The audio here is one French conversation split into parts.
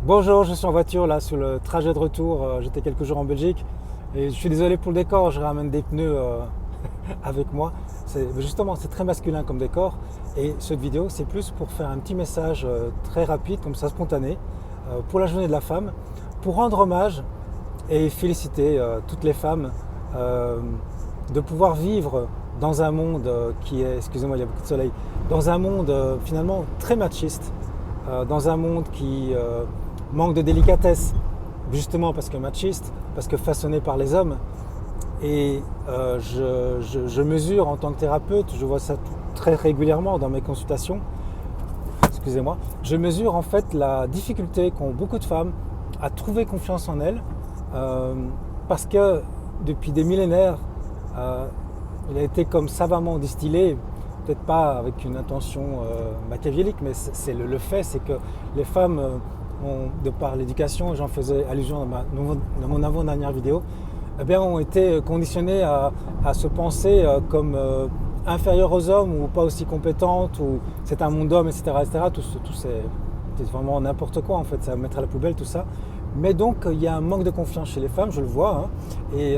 Bonjour, je suis en voiture là sur le trajet de retour. J'étais quelques jours en Belgique et je suis désolé pour le décor, je ramène des pneus avec moi. Justement, c'est très masculin comme décor et cette vidéo, c'est plus pour faire un petit message très rapide, comme ça, spontané, pour la journée de la femme, pour rendre hommage et féliciter toutes les femmes euh, de pouvoir vivre dans un monde qui est, excusez-moi, il y a beaucoup de soleil, dans un monde finalement très machiste, dans un monde qui manque de délicatesse, justement parce que machiste, parce que façonné par les hommes. Et je mesure en tant que thérapeute, je vois ça très régulièrement dans mes consultations, excusez-moi, je mesure en fait la difficulté qu'ont beaucoup de femmes à trouver confiance en elles, euh, parce que depuis des millénaires, euh, il a été comme savamment distillé, peut-être pas avec une intention machiavélique, mais c'est le fait, c'est que les femmes de par l'éducation, j'en faisais allusion dans mon avant-dernière vidéo, eh bien, ont été conditionnés à se penser comme inférieures aux hommes ou pas aussi compétentes, ou c'est un monde d'hommes, etc., etc. Tout c'est vraiment n'importe quoi en fait, ça va mettre à la poubelle tout ça. Mais donc il y a un manque de confiance chez les femmes, je le vois, hein, et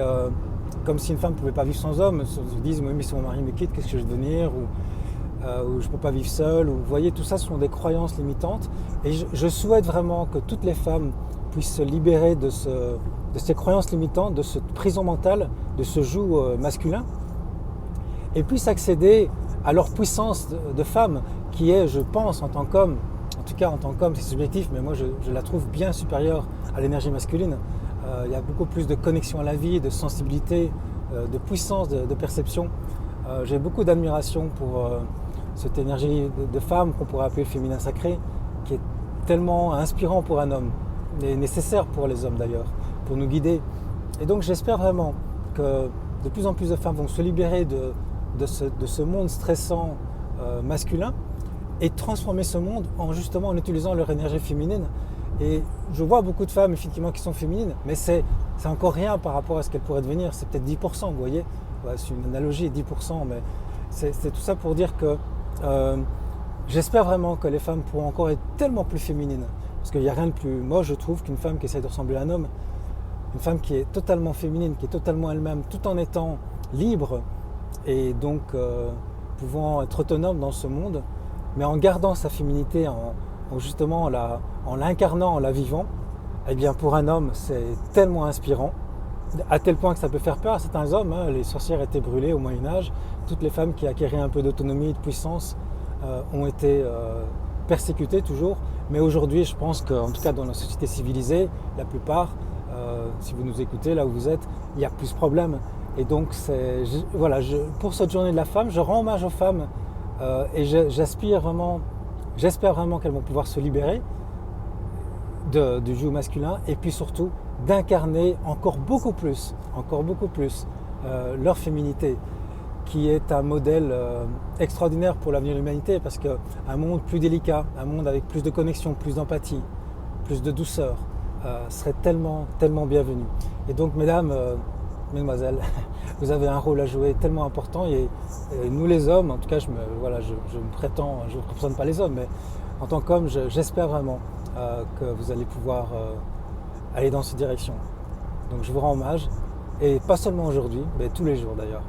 comme si une femme ne pouvait pas vivre sans homme, elles se disent oui, mais si mon mari me quitte, qu'est-ce que je vais devenir, ou je ne peux pas vivre seule, ou vous voyez, tout ça ce sont des croyances limitantes. Et je souhaite vraiment que toutes les femmes puissent se libérer de ces croyances limitantes, de cette prison mentale, de ce joug masculin, et puissent accéder à leur puissance de femme, qui est, je pense, en tant qu'homme, en tout cas en tant qu'homme, c'est subjectif, mais moi je la trouve bien supérieure à l'énergie masculine. Il y a beaucoup plus de connexion à la vie, de sensibilité, de puissance, de perception. J'ai beaucoup d'admiration pour cette énergie de femme qu'on pourrait appeler féminin sacré, qui est tellement inspirant pour un homme, et nécessaire pour les hommes d'ailleurs, pour nous guider. Et donc j'espère vraiment que de plus en plus de femmes vont se libérer de ce monde stressant masculin et transformer ce monde justement en utilisant leur énergie féminine. Et je vois beaucoup de femmes effectivement qui sont féminines, mais c'est encore rien par rapport à ce qu'elles pourraient devenir. C'est peut-être 10%, vous voyez. Ouais, c'est une analogie, 10%, mais c'est tout ça pour dire que j'espère vraiment que les femmes pourront encore être tellement plus féminines. Parce qu'il n'y a rien de plus moche, je trouve, qu'une femme qui essaie de ressembler à un homme. Une femme qui est totalement féminine, qui est totalement elle-même, tout en étant libre et donc pouvant être autonome dans ce monde, mais en gardant sa féminité, justement en l'incarnant, en la vivant. Eh bien pour un homme, c'est tellement inspirant, à tel point que ça peut faire peur à certains hommes. Hein. Les sorcières étaient brûlées au Moyen-Âge. Toutes les femmes qui acquéraient un peu d'autonomie, de puissance, ont été persécutées toujours. Mais aujourd'hui, je pense qu'en tout cas dans la société civilisée, la plupart, si vous nous écoutez là où vous êtes, il y a plus de problèmes. Et donc, voilà, pour cette journée de la femme, je rends hommage aux femmes et j'espère vraiment qu'elles vont pouvoir se libérer du joug masculin et puis surtout d'incarner encore beaucoup plus leur féminité, qui est un modèle extraordinaire pour l'avenir de l'humanité, parce qu'un monde plus délicat, un monde avec plus de connexion, plus d'empathie, plus de douceur, serait tellement, tellement bienvenu. Et donc, mesdames, mesdemoiselles, vous avez un rôle à jouer tellement important, et nous les hommes, en tout cas, je me prétends, je ne représente pas les hommes, mais en tant qu'homme, j'espère vraiment que vous allez pouvoir aller dans cette direction. Donc je vous rends hommage, et pas seulement aujourd'hui, mais tous les jours d'ailleurs.